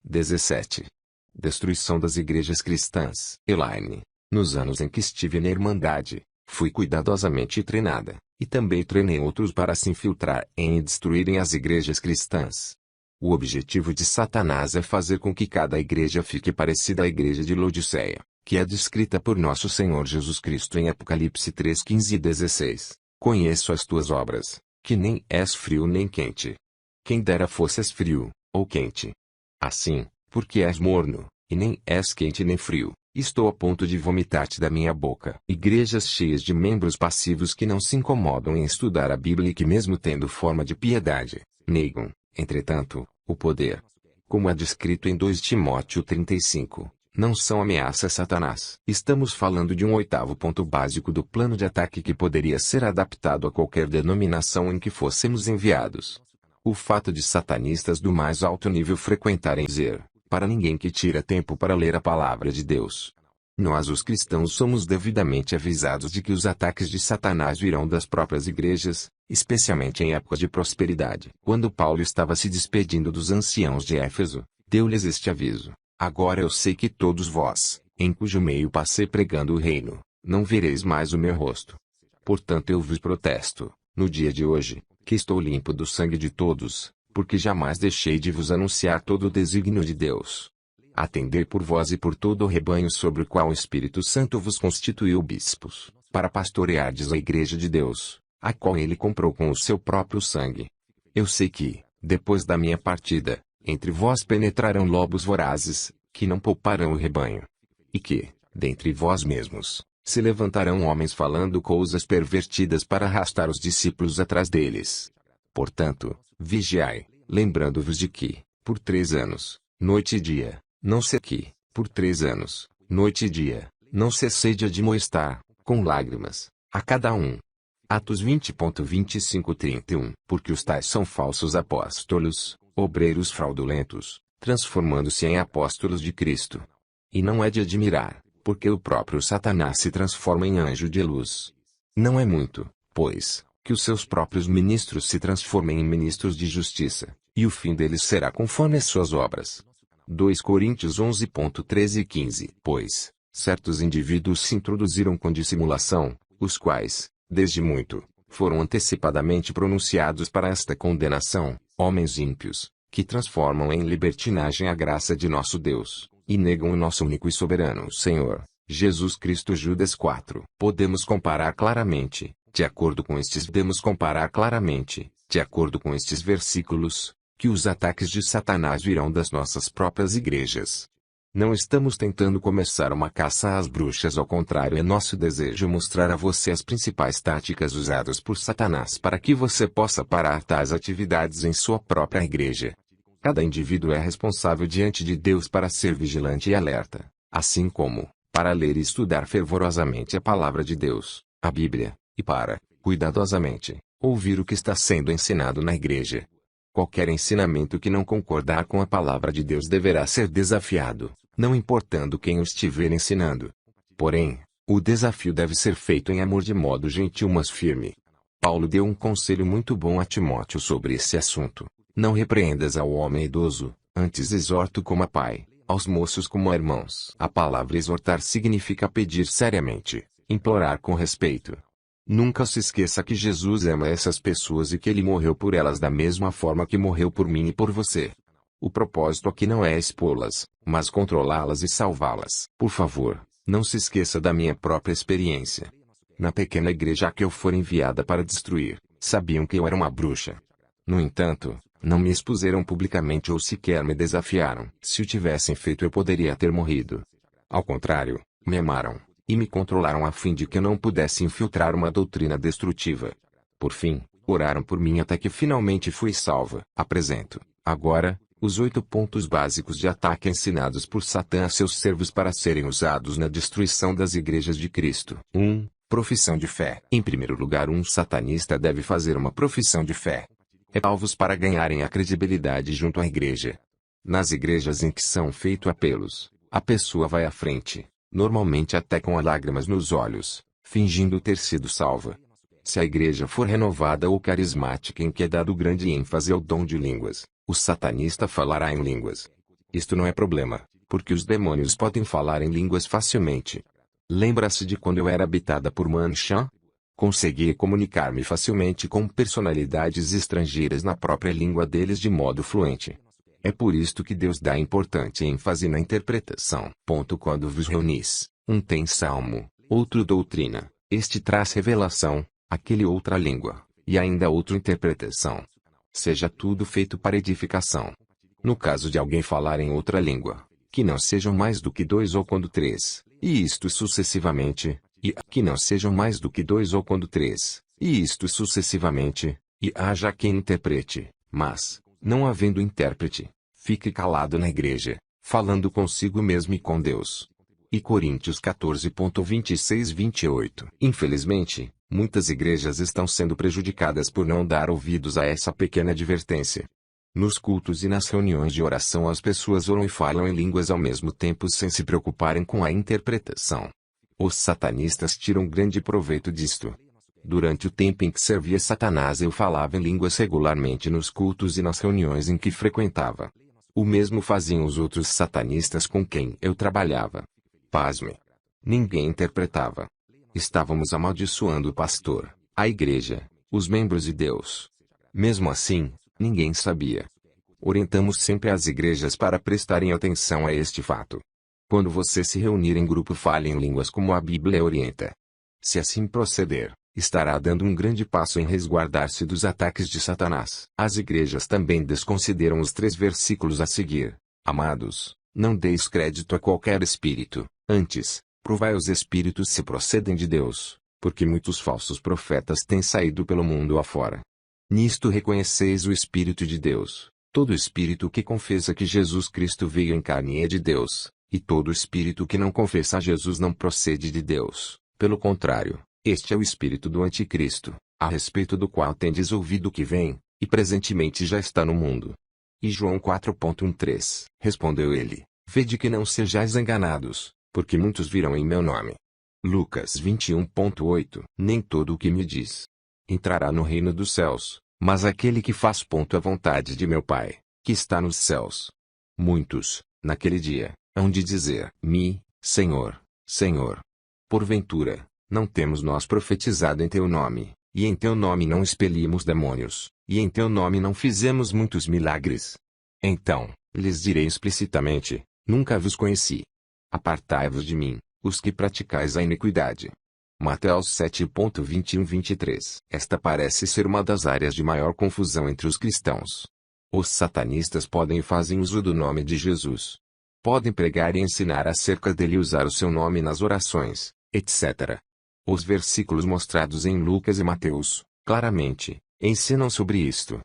17. Destruição das igrejas cristãs. Elaine, nos anos em que estive na Irmandade, fui cuidadosamente treinada, e também treinei outros para se infiltrar e destruírem as igrejas cristãs. O objetivo de Satanás é fazer com que cada igreja fique parecida à igreja de Laodiceia, que é descrita por nosso Senhor Jesus Cristo em Apocalipse 3:15 e 16. Conheço as tuas obras, que nem és frio nem quente. Quem dera fosses frio, ou quente. Assim, porque és morno, e nem és quente nem frio, estou a ponto de vomitar-te da minha boca. Igrejas cheias de membros passivos que não se incomodam em estudar a Bíblia e que mesmo tendo forma de piedade, negam, entretanto, o poder. Como é descrito em 2 Timóteo 35, não são ameaça a Satanás. Estamos falando de um oitavo ponto básico do plano de ataque que poderia ser adaptado a qualquer denominação em que fôssemos enviados. O fato de satanistas do mais alto nível frequentarem dizer, para ninguém que tira tempo para ler a palavra de Deus. Nós os cristãos somos devidamente avisados de que os ataques de Satanás virão das próprias igrejas, especialmente em épocas de prosperidade. Quando Paulo estava se despedindo dos anciãos de Éfeso, deu-lhes este aviso: agora eu sei que todos vós, em cujo meio passei pregando o reino, não vereis mais o meu rosto. Portanto eu vos protesto, no dia de hoje, que estou limpo do sangue de todos, porque jamais deixei de vos anunciar todo o desígnio de Deus. Atendei por vós e por todo o rebanho sobre o qual o Espírito Santo vos constituiu bispos, para pastoreardes a igreja de Deus, a qual ele comprou com o seu próprio sangue. Eu sei que, depois da minha partida, entre vós penetrarão lobos vorazes, que não pouparão o rebanho. E que, dentre vós mesmos, se levantarão homens falando coisas pervertidas para arrastar os discípulos atrás deles. Portanto, vigiai, lembrando-vos de que, por 3 anos, noite e dia, não sei que, por 3 anos, noite e dia, não cessei de admoestar, com lágrimas, a cada um. Atos 20.25-31. Porque os tais são falsos apóstolos, obreiros fraudulentos, transformando-se em apóstolos de Cristo. E não é de admirar, porque o próprio Satanás se transforma em anjo de luz. Não é muito, pois, que os seus próprios ministros se transformem em ministros de justiça, e o fim deles será conforme as suas obras. 2 Coríntios 11.13 e 15. Pois, certos indivíduos se introduziram com dissimulação, os quais, desde muito, foram antecipadamente pronunciados para esta condenação, homens ímpios, que transformam em libertinagem a graça de nosso Deus, e negam o nosso único e soberano Senhor, Jesus Cristo. Judas 4. Podemos comparar claramente, de acordo com estes versículos, que os ataques de Satanás virão das nossas próprias igrejas. Não estamos tentando começar uma caça às bruxas, ao contrário, é nosso desejo mostrar a você as principais táticas usadas por Satanás para que você possa parar tais atividades em sua própria igreja. Cada indivíduo é responsável diante de Deus para ser vigilante e alerta, assim como, para ler e estudar fervorosamente a palavra de Deus, a Bíblia, e para, cuidadosamente, ouvir o que está sendo ensinado na igreja. Qualquer ensinamento que não concordar com a palavra de Deus deverá ser desafiado, não importando quem o estiver ensinando. Porém, o desafio deve ser feito em amor, de modo gentil mas firme. Paulo deu um conselho muito bom a Timóteo sobre esse assunto: não repreendas ao homem idoso, antes exorta como a pai, aos moços como a irmãos. A palavra exortar significa pedir seriamente, implorar com respeito. Nunca se esqueça que Jesus ama essas pessoas e que ele morreu por elas da mesma forma que morreu por mim e por você. O propósito aqui não é expô-las, mas controlá-las e salvá-las. Por favor, não se esqueça da minha própria experiência. Na pequena igreja a que eu fui enviada para destruir, sabiam que eu era uma bruxa. No entanto, não me expuseram publicamente ou sequer me desafiaram. Se o tivessem feito, eu poderia ter morrido. Ao contrário, me amaram e me controlaram a fim de que eu não pudesse infiltrar uma doutrina destrutiva. Por fim, oraram por mim até que finalmente fui salva. Apresento, agora, os 8 pontos básicos de ataque ensinados por Satã a seus servos para serem usados na destruição das igrejas de Cristo. 1. Profissão de fé. Em primeiro lugar, um satanista deve fazer uma profissão de fé. É alvos para ganharem a credibilidade junto à igreja. Nas igrejas em que são feitos apelos, a pessoa vai à frente, normalmente até com as lágrimas nos olhos, fingindo ter sido salva. Se a igreja for renovada ou carismática em que é dado grande ênfase ao dom de línguas, o satanista falará em línguas. Isto não é problema, porque os demônios podem falar em línguas facilmente. Lembra-se de quando eu era habitada por Manchan? Conseguia comunicar-me facilmente com personalidades estrangeiras na própria língua deles de modo fluente. É por isto que Deus dá importante ênfase na interpretação. Quando vos reunis, um tem salmo, outro doutrina, este traz revelação, aquele outra língua, e ainda outro interpretação. Seja tudo feito para edificação. No caso de alguém falar em outra língua, que não sejam mais do que 2 ou quando 3, e isto sucessivamente, e que não sejam mais do que 2 ou quando 3, e isto sucessivamente, e haja quem interprete, mas, não havendo intérprete, fique calado na igreja, falando consigo mesmo e com Deus. E Coríntios 14.26-28. Infelizmente, muitas igrejas estão sendo prejudicadas por não dar ouvidos a essa pequena advertência. Nos cultos e nas reuniões de oração as pessoas oram e falam em línguas ao mesmo tempo sem se preocuparem com a interpretação. Os satanistas tiram grande proveito disto. Durante o tempo em que servia Satanás eu falava em línguas regularmente nos cultos e nas reuniões em que frequentava. O mesmo faziam os outros satanistas com quem eu trabalhava. Pasme. Ninguém interpretava. Estávamos amaldiçoando o pastor, a igreja, os membros de Deus. Mesmo assim, ninguém sabia. Orientamos sempre as igrejas para prestarem atenção a este fato. Quando você se reunir em grupo, fale em línguas como a Bíblia orienta. Se assim proceder, estará dando um grande passo em resguardar-se dos ataques de Satanás. As igrejas também desconsideram os 3 versículos a seguir. Amados, não deis crédito a qualquer espírito, antes, provai os espíritos se procedem de Deus, porque muitos falsos profetas têm saído pelo mundo afora. Nisto reconheceis o Espírito de Deus. Todo espírito que confessa que Jesus Cristo veio em carne é de Deus, e todo espírito que não confessa a Jesus não procede de Deus. Pelo contrário, este é o espírito do anticristo, a respeito do qual tendes ouvido que vem, e presentemente já está no mundo. E João 4.13. Respondeu ele, vede que não sejais enganados, porque muitos virão em meu nome. Lucas 21.8. Nem todo o que me diz entrará no reino dos céus, mas aquele que faz a vontade de meu Pai, que está nos céus. Muitos, naquele dia, hão de dizer-me, Senhor, Senhor. Porventura, não temos nós profetizado em teu nome, e em teu nome não expelimos demônios, e em teu nome não fizemos muitos milagres? Então, lhes direi explicitamente, nunca vos conheci. Apartai-vos de mim, os que praticais a iniquidade. Mateus 7.21-23. Esta parece ser uma das áreas de maior confusão entre os cristãos. Os satanistas podem e fazem uso do nome de Jesus. Podem pregar e ensinar acerca dele e usar o seu nome nas orações, etc. Os versículos mostrados em Lucas e Mateus, claramente, ensinam sobre isto.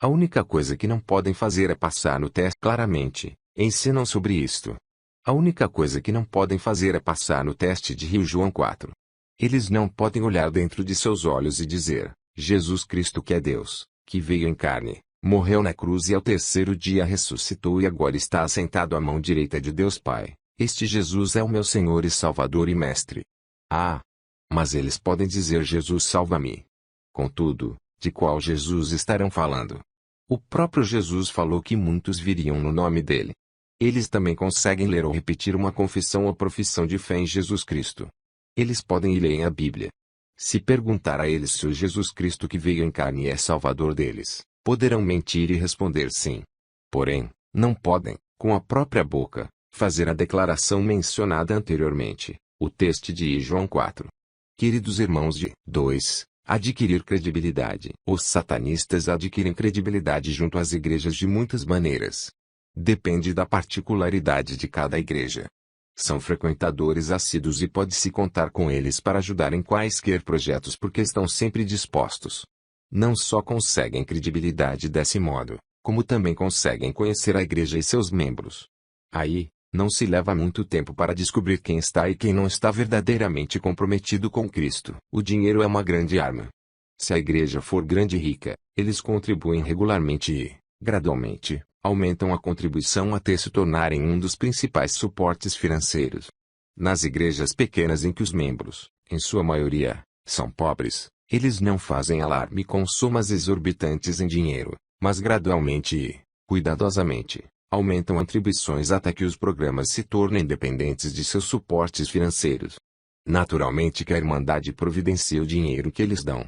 A única coisa que não podem fazer é passar no teste. Claramente, ensinam sobre isto. A única coisa que não podem fazer é passar no teste de Rio João 4. Eles não podem olhar dentro de seus olhos e dizer, Jesus Cristo que é Deus, que veio em carne, morreu na cruz e ao terceiro dia ressuscitou e agora está assentado à mão direita de Deus Pai. Este Jesus é o meu Senhor e Salvador e Mestre. Ah! Mas eles podem dizer Jesus salva-me. Contudo, de qual Jesus estarão falando? O próprio Jesus falou que muitos viriam no nome dele. Eles também conseguem ler ou repetir uma confissão ou profissão de fé em Jesus Cristo. Eles podem e leem a Bíblia. Se perguntar a eles se o Jesus Cristo que veio em carne é Salvador deles, poderão mentir e responder sim. Porém, não podem, com a própria boca, fazer a declaração mencionada anteriormente, o texto de João 4. Queridos irmãos de 2. Adquirir credibilidade. Os satanistas adquirem credibilidade junto às igrejas de muitas maneiras. Depende da particularidade de cada igreja. São frequentadores assíduos e pode-se contar com eles para ajudar em quaisquer projetos porque estão sempre dispostos. Não só conseguem credibilidade desse modo, como também conseguem conhecer a igreja e seus membros. Aí, não se leva muito tempo para descobrir quem está e quem não está verdadeiramente comprometido com Cristo. O dinheiro é uma grande arma. Se a igreja for grande e rica, eles contribuem regularmente e, gradualmente, aumentam a contribuição até se tornarem um dos principais suportes financeiros. Nas igrejas pequenas em que os membros, em sua maioria, são pobres, eles não fazem alarme com somas exorbitantes em dinheiro, mas gradualmente e, cuidadosamente, Aumentam atribuições até que os programas se tornem dependentes de seus suportes financeiros. Naturalmente que a Irmandade providencia o dinheiro que eles dão.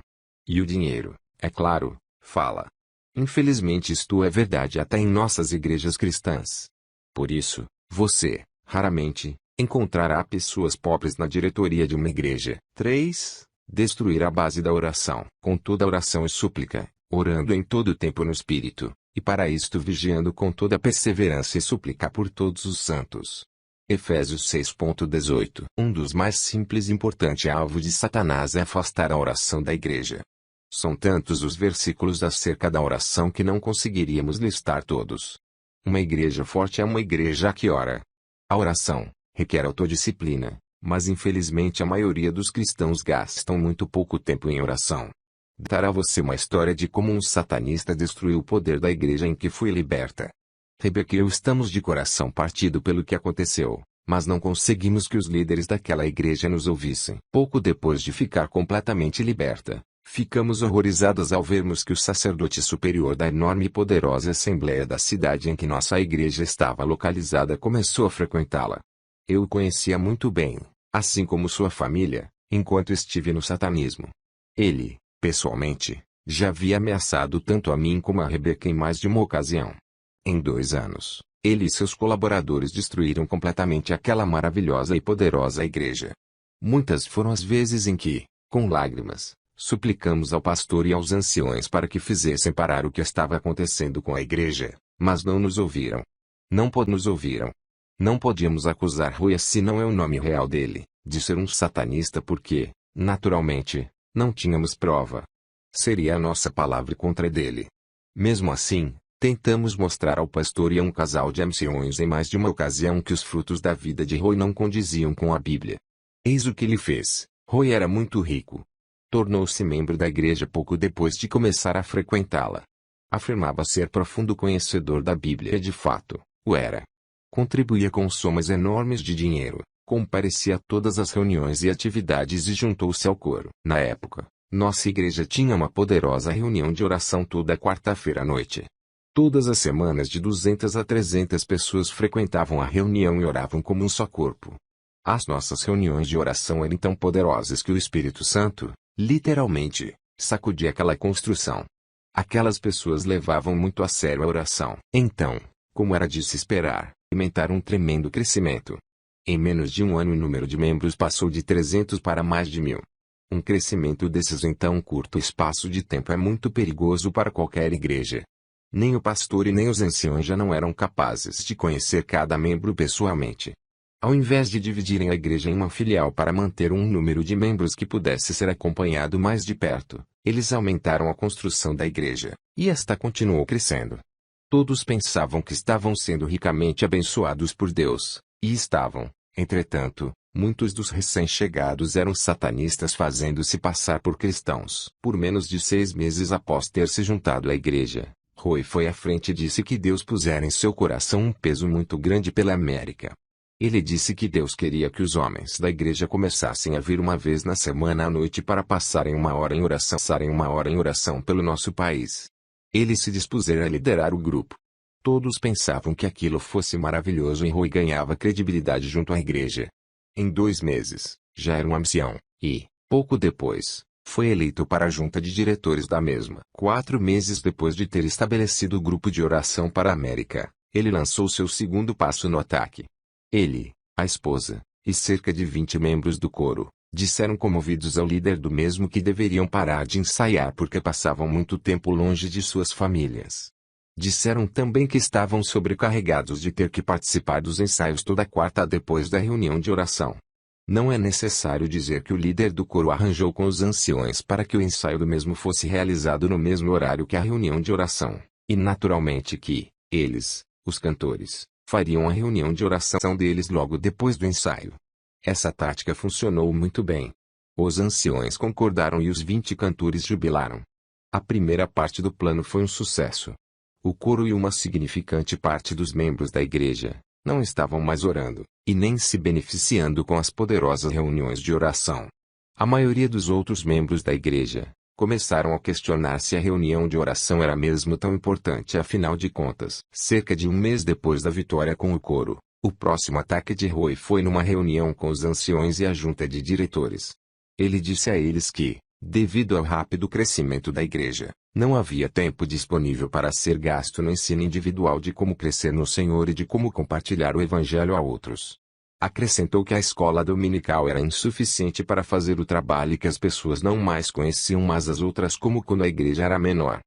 E o dinheiro, é claro, fala. Infelizmente isto é verdade até em nossas igrejas cristãs. Por isso, você, raramente, encontrará pessoas pobres na diretoria de uma igreja. 3. Destruir a base da oração. Com toda oração e súplica, orando em todo o tempo no Espírito, e para isto vigiando com toda perseverança e súplica por todos os santos. Efésios 6:18. Um dos mais simples e importante alvo de Satanás é afastar a oração da igreja. São tantos os versículos acerca da oração que não conseguiríamos listar todos. Uma igreja forte é uma igreja que ora. A oração requer autodisciplina, mas infelizmente a maioria dos cristãos gastam muito pouco tempo em oração. Dará a você uma história de como um satanista destruiu o poder da igreja em que fui liberta. Rebeca e eu estamos de coração partido pelo que aconteceu, mas não conseguimos que os líderes daquela igreja nos ouvissem. Pouco depois de ficar completamente liberta, ficamos horrorizados ao vermos que o sacerdote superior da enorme e poderosa assembleia da cidade em que nossa igreja estava localizada começou a frequentá-la. Eu o conhecia muito bem, assim como sua família, enquanto estive no satanismo. Ele, pessoalmente, já havia ameaçado tanto a mim como a Rebeca em mais de uma ocasião. Em 2 anos, ele e seus colaboradores destruíram completamente aquela maravilhosa e poderosa igreja. Muitas foram as vezes em que, com lágrimas, suplicamos ao pastor e aos anciões para que fizessem parar o que estava acontecendo com a igreja, mas não nos ouviram. Não nos ouviram. Não podíamos acusar Rui, se não é o nome real dele, de ser um satanista porque, naturalmente, não tínhamos prova. Seria a nossa palavra contra dele. Mesmo assim, tentamos mostrar ao pastor e a um casal de anciões em mais de uma ocasião que os frutos da vida de Rui não condiziam com a Bíblia. Eis o que ele fez. Rui era muito rico. Tornou-se membro da igreja pouco depois de começar a frequentá-la. Afirmava ser profundo conhecedor da Bíblia e de fato, o era. Contribuía com somas enormes de dinheiro, comparecia a todas as reuniões e atividades e juntou-se ao coro. Na época, nossa igreja tinha uma poderosa reunião de oração toda quarta-feira à noite. Todas as semanas de 200 a 300 pessoas frequentavam a reunião e oravam como um só corpo. As nossas reuniões de oração eram tão poderosas que o Espírito Santo, literalmente, sacudia aquela construção. Aquelas pessoas levavam muito a sério a oração. Então, como era de se esperar, experimentaram um tremendo crescimento. Em menos de um ano o número de membros passou de 300 para mais de 1000. Um crescimento desses em tão curto espaço de tempo é muito perigoso para qualquer igreja. Nem o pastor e nem os anciões já não eram capazes de conhecer cada membro pessoalmente. Ao invés de dividirem a igreja em uma filial para manter um número de membros que pudesse ser acompanhado mais de perto, eles aumentaram a construção da igreja, e esta continuou crescendo. Todos pensavam que estavam sendo ricamente abençoados por Deus, e estavam, entretanto, muitos dos recém-chegados eram satanistas fazendo-se passar por cristãos. Por menos de 6 meses após ter se juntado à igreja, Rui foi à frente e disse que Deus pusera em seu coração um peso muito grande pela América. Ele disse que Deus queria que os homens da igreja começassem a vir uma vez na semana à noite para passarem 1 hora em oração pelo nosso país. Ele se dispusera a liderar o grupo. Todos pensavam que aquilo fosse maravilhoso e Rui ganhava credibilidade junto à igreja. Em 2 meses, já era um ancião, e, pouco depois, foi eleito para a junta de diretores da mesma. 4 meses depois de ter estabelecido o grupo de oração para a América, ele lançou seu segundo passo no ataque. Ele, a esposa, e cerca de 20 membros do coro, disseram comovidos ao líder do mesmo que deveriam parar de ensaiar porque passavam muito tempo longe de suas famílias. Disseram também que estavam sobrecarregados de ter que participar dos ensaios toda quarta depois da reunião de oração. Não é necessário dizer que o líder do coro arranjou com os anciões para que o ensaio do mesmo fosse realizado no mesmo horário que a reunião de oração, e naturalmente que, eles, os cantores, fariam a reunião de oração deles logo depois do ensaio. Essa tática funcionou muito bem. Os anciões concordaram e os 20 cantores jubilaram. A primeira parte do plano foi um sucesso. O coro e uma significante parte dos membros da igreja não estavam mais orando, e nem se beneficiando com as poderosas reuniões de oração. A maioria dos outros membros da igreja começaram a questionar se a reunião de oração era mesmo tão importante afinal de contas. Cerca de um mês depois da vitória com o coro, o próximo ataque de Roy foi numa reunião com os anciões e a junta de diretores. Ele disse a eles que, devido ao rápido crescimento da igreja, não havia tempo disponível para ser gasto no ensino individual de como crescer no Senhor e de como compartilhar o Evangelho a outros. Acrescentou que a escola dominical era insuficiente para fazer o trabalho e que as pessoas não mais conheciam umas às outras como quando a igreja era menor.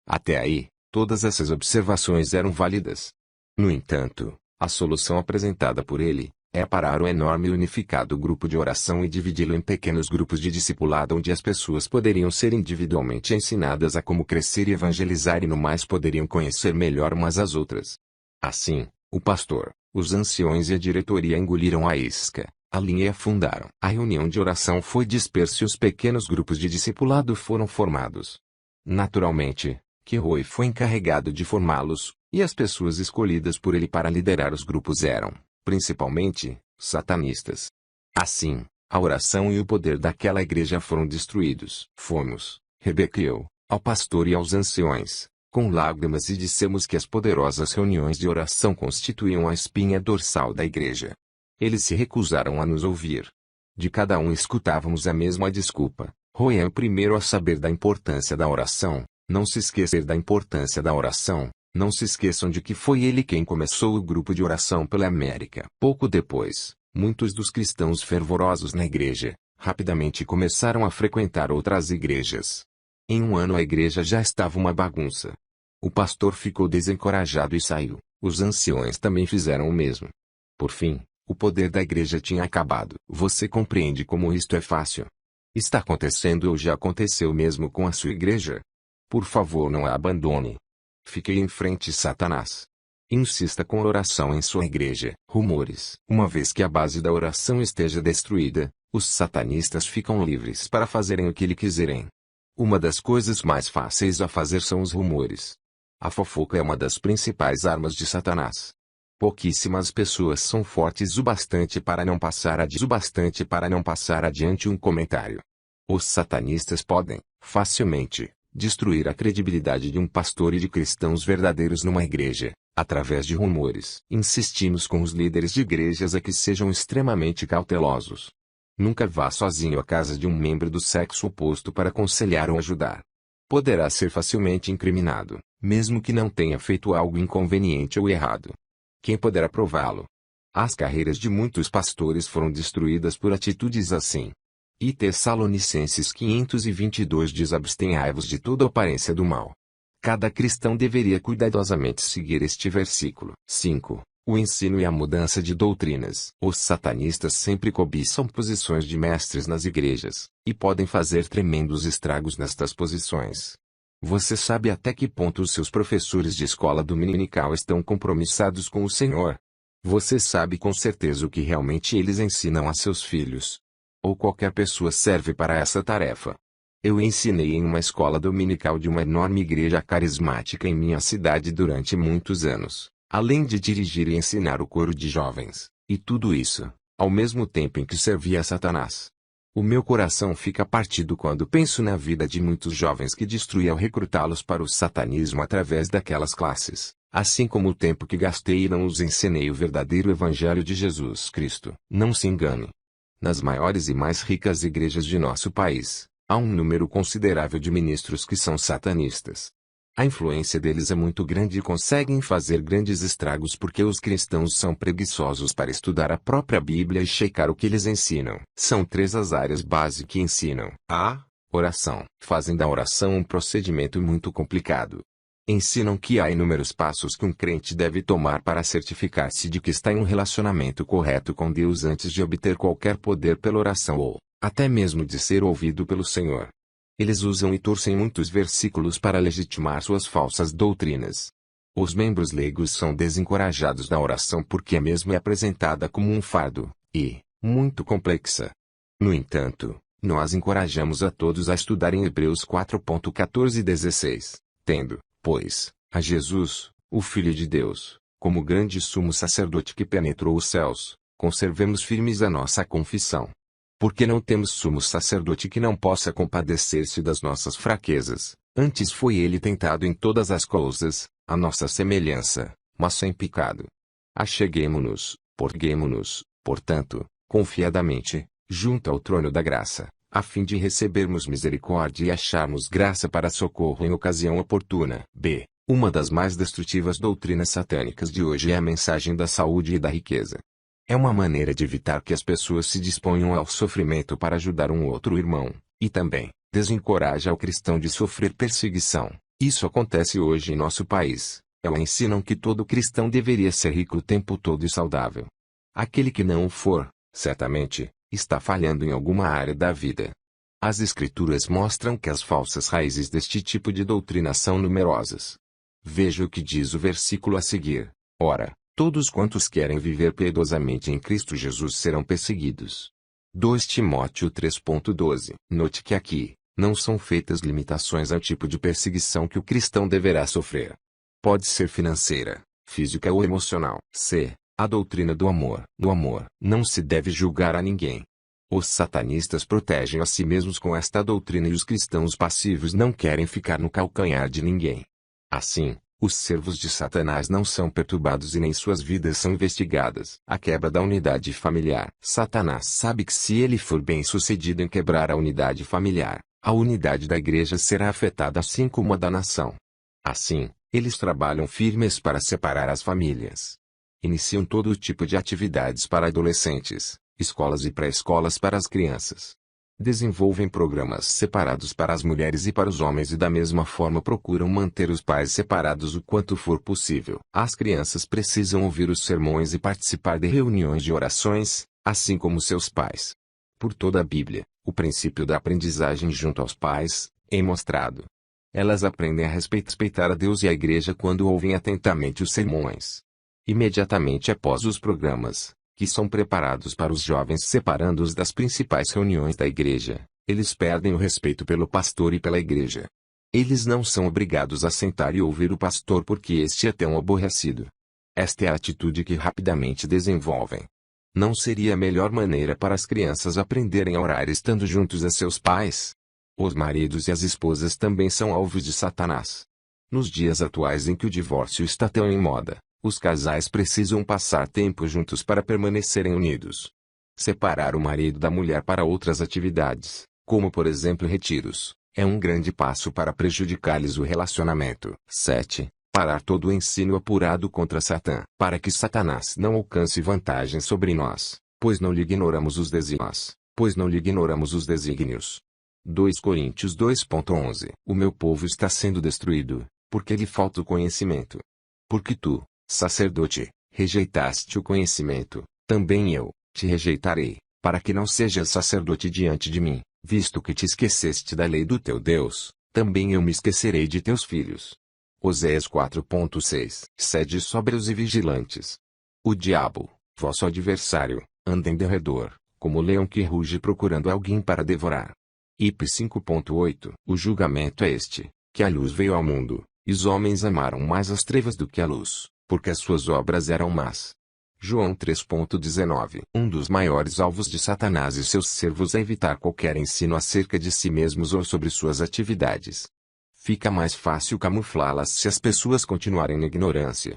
Até aí, todas essas observações eram válidas. No entanto, a solução apresentada por ele é parar o enorme e unificado grupo de oração e dividi-lo em pequenos grupos de discipulado onde as pessoas poderiam ser individualmente ensinadas a como crescer e evangelizar e no mais poderiam conhecer melhor umas às outras. Assim, o pastor, os anciões e a diretoria engoliram a isca, a linha e afundaram. A reunião de oração foi dispersa e os pequenos grupos de discipulado foram formados. Naturalmente, que Roy foi encarregado de formá-los, e as pessoas escolhidas por ele para liderar os grupos eram, principalmente, satanistas. Assim, a oração e o poder daquela igreja foram destruídos. Fomos, Rebeca e eu, ao pastor e aos anciões, com lágrimas e dissemos que as poderosas reuniões de oração constituíam a espinha dorsal da igreja. Eles se recusaram a nos ouvir. De cada um escutávamos a mesma desculpa. Roy é o primeiro a saber da importância da oração, não se esquecer da importância da oração. Não se esqueçam de que foi ele quem começou o grupo de oração pela América. Pouco depois, muitos dos cristãos fervorosos na igreja, rapidamente começaram a frequentar outras igrejas. Em um ano a igreja já estava uma bagunça. O pastor ficou desencorajado e saiu. Os anciões também fizeram o mesmo. Por fim, o poder da igreja tinha acabado. Você compreende como isto é fácil? Está acontecendo ou já aconteceu mesmo com a sua igreja? Por favor, não a abandone. Fique em frente, Satanás. Insista com a oração em sua igreja. Rumores. Uma vez que a base da oração esteja destruída, os satanistas ficam livres para fazerem o que lhe quiserem. Uma das coisas mais fáceis a fazer são os rumores. A fofoca é uma das principais armas de Satanás. Pouquíssimas pessoas são fortes o bastante para não passar adiante um comentário. Os satanistas podem, facilmente, destruir a credibilidade de um pastor e de cristãos verdadeiros numa igreja, através de rumores. Insistimos com os líderes de igrejas a que sejam extremamente cautelosos. Nunca vá sozinho à casa de um membro do sexo oposto para aconselhar ou ajudar. Poderá ser facilmente incriminado, mesmo que não tenha feito algo inconveniente ou errado. Quem poderá prová-lo? As carreiras de muitos pastores foram destruídas por atitudes assim. E Tessalonicenses 522 diz: abstenhai-vos de toda aparência do mal. Cada cristão deveria cuidadosamente seguir este versículo. 5. O ensino e a mudança de doutrinas. Os satanistas sempre cobiçam posições de mestres nas igrejas, e podem fazer tremendos estragos nestas posições. Você sabe até que ponto os seus professores de escola dominical estão compromissados com o Senhor? Você sabe com certeza o que realmente eles ensinam a seus filhos. Ou qualquer pessoa serve para essa tarefa. Eu ensinei em uma escola dominical de uma enorme igreja carismática em minha cidade durante muitos anos, além de dirigir e ensinar o coro de jovens, e tudo isso, ao mesmo tempo em que servia a Satanás. O meu coração fica partido quando penso na vida de muitos jovens que destruí ao recrutá-los para o satanismo através daquelas classes, assim como o tempo que gastei e não os ensinei o verdadeiro Evangelho de Jesus Cristo. Não se engane. Nas maiores e mais ricas igrejas de nosso país, há um número considerável de ministros que são satanistas. A influência deles é muito grande e conseguem fazer grandes estragos porque os cristãos são preguiçosos para estudar a própria Bíblia e checar o que eles ensinam. São 3 as áreas base que ensinam. A. Oração. Fazem da oração um procedimento muito complicado. Ensinam que há inúmeros passos que um crente deve tomar para certificar-se de que está em um relacionamento correto com Deus antes de obter qualquer poder pela oração ou, até mesmo de ser ouvido pelo Senhor. Eles usam e torcem muitos versículos para legitimar suas falsas doutrinas. Os membros leigos são desencorajados na oração porque a mesma é apresentada como um fardo, e, muito complexa. No entanto, nós encorajamos a todos a estudarem Hebreus 4.14 e 16, tendo, pois, a Jesus, o Filho de Deus, como grande sumo sacerdote que penetrou os céus, conservemos firmes a nossa confissão. Porque não temos sumo sacerdote que não possa compadecer-se das nossas fraquezas, antes foi ele tentado em todas as coisas, a nossa semelhança, mas sem pecado. Acheguemo-nos, portanto, confiadamente, junto ao trono da graça, a fim de recebermos misericórdia e acharmos graça para socorro em ocasião oportuna. B. Uma das mais destrutivas doutrinas satânicas de hoje é a mensagem da saúde e da riqueza. É uma maneira de evitar que as pessoas se disponham ao sofrimento para ajudar um outro irmão, e também, desencoraja o cristão de sofrer perseguição. Isso acontece hoje em nosso país. Elas ensinam que todo cristão deveria ser rico o tempo todo e saudável. Aquele que não o for, certamente, está falhando em alguma área da vida. As Escrituras mostram que as falsas raízes deste tipo de doutrina são numerosas. Veja o que diz o versículo a seguir. Ora, todos quantos querem viver piedosamente em Cristo Jesus serão perseguidos. 2 Timóteo 3.12. Note que aqui, não são feitas limitações ao tipo de perseguição que o cristão deverá sofrer. Pode ser financeira, física ou emocional. C. A doutrina do amor. No amor, não se deve julgar a ninguém. Os satanistas protegem a si mesmos com esta doutrina e os cristãos passivos não querem ficar no calcanhar de ninguém. Assim, os servos de Satanás não são perturbados e nem suas vidas são investigadas. A quebra da unidade familiar. Satanás sabe que se ele for bem-sucedido em quebrar a unidade familiar, a unidade da igreja será afetada assim como a da nação. Assim, eles trabalham firmes para separar as famílias. Iniciam todo tipo de atividades para adolescentes, escolas e pré-escolas para as crianças. Desenvolvem programas separados para as mulheres e para os homens e da mesma forma procuram manter os pais separados o quanto for possível. As crianças precisam ouvir os sermões e participar de reuniões de orações, assim como seus pais. Por toda a Bíblia, o princípio da aprendizagem junto aos pais é mostrado. Elas aprendem a respeitar a Deus e a igreja quando ouvem atentamente os sermões. Imediatamente após os programas, que são preparados para os jovens separando-os das principais reuniões da igreja, eles perdem o respeito pelo pastor e pela igreja. Eles não são obrigados a sentar e ouvir o pastor porque este é tão aborrecido. Esta é a atitude que rapidamente desenvolvem. Não seria a melhor maneira para as crianças aprenderem a orar estando juntos a seus pais? Os maridos e as esposas também são alvos de Satanás. Nos dias atuais em que o divórcio está tão em moda, os casais precisam passar tempo juntos para permanecerem unidos. Separar o marido da mulher para outras atividades, como por exemplo retiros, é um grande passo para prejudicar-lhes o relacionamento. 7. Parar todo o ensino apurado contra Satã, para que Satanás não alcance vantagem sobre nós, pois não lhe ignoramos os desígnios. 2 Coríntios 2.11. O meu povo está sendo destruído, porque lhe falta o conhecimento. Porque tu, sacerdote, rejeitaste o conhecimento, também eu te rejeitarei, para que não sejas sacerdote diante de mim, visto que te esqueceste da lei do teu Deus, também eu me esquecerei de teus filhos. Oséias 4.6. Sede sóbrios e vigilantes. O diabo, vosso adversário, anda em derredor, como leão que ruge procurando alguém para devorar. IP 5.8. O julgamento é este, que a luz veio ao mundo, e os homens amaram mais as trevas do que a luz, porque as suas obras eram más. João 3.19. Um dos maiores alvos de Satanás e seus servos é evitar qualquer ensino acerca de si mesmos ou sobre suas atividades. Fica mais fácil camuflá-las se as pessoas continuarem na ignorância.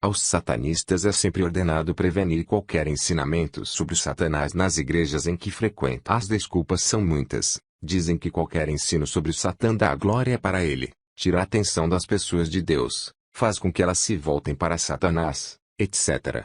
Aos satanistas é sempre ordenado prevenir qualquer ensinamento sobre Satanás nas igrejas em que frequenta. As desculpas são muitas. Dizem que qualquer ensino sobre Satã dá glória para ele, tira a atenção das pessoas de Deus, faz com que elas se voltem para Satanás, etc.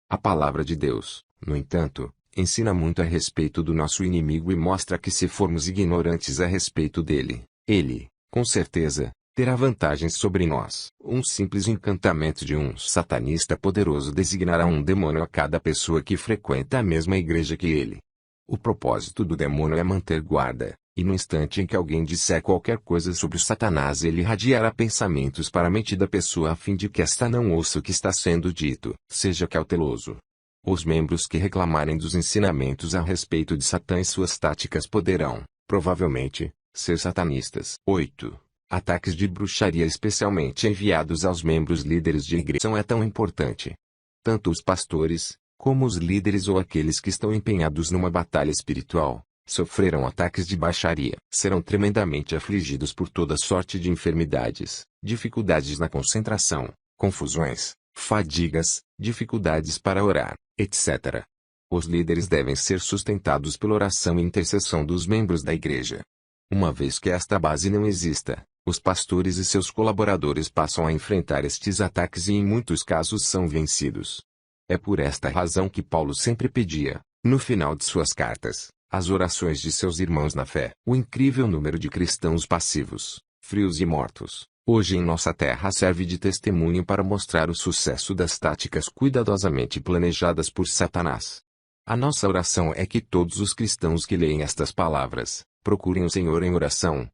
A palavra de Deus, no entanto, ensina muito a respeito do nosso inimigo e mostra que se formos ignorantes a respeito dele, ele, com certeza, terá vantagens sobre nós. Um simples encantamento de um satanista poderoso designará um demônio a cada pessoa que frequenta a mesma igreja que ele. O propósito do demônio é manter guarda, e no instante em que alguém disser qualquer coisa sobre Satanás ele irradiará pensamentos para a mente da pessoa a fim de que esta não ouça o que está sendo dito. Seja cauteloso. Os membros que reclamarem dos ensinamentos a respeito de Satã e suas táticas poderão, provavelmente, ser satanistas. 8. Ataques de bruxaria especialmente enviados aos membros líderes de igreja é tão importante. Tanto os pastores, Como os líderes ou aqueles que estão empenhados numa batalha espiritual, sofreram ataques de baixaria, serão tremendamente afligidos por toda sorte de enfermidades, dificuldades na concentração, confusões, fadigas, dificuldades para orar, etc. Os líderes devem ser sustentados pela oração e intercessão dos membros da igreja. Uma vez que esta base não exista, os pastores e seus colaboradores passam a enfrentar estes ataques e em muitos casos são vencidos. É por esta razão que Paulo sempre pedia, no final de suas cartas, as orações de seus irmãos na fé. O incrível número de cristãos passivos, frios e mortos, hoje em nossa terra serve de testemunho para mostrar o sucesso das táticas cuidadosamente planejadas por Satanás. A nossa oração é que todos os cristãos que leem estas palavras, procurem o Senhor em oração,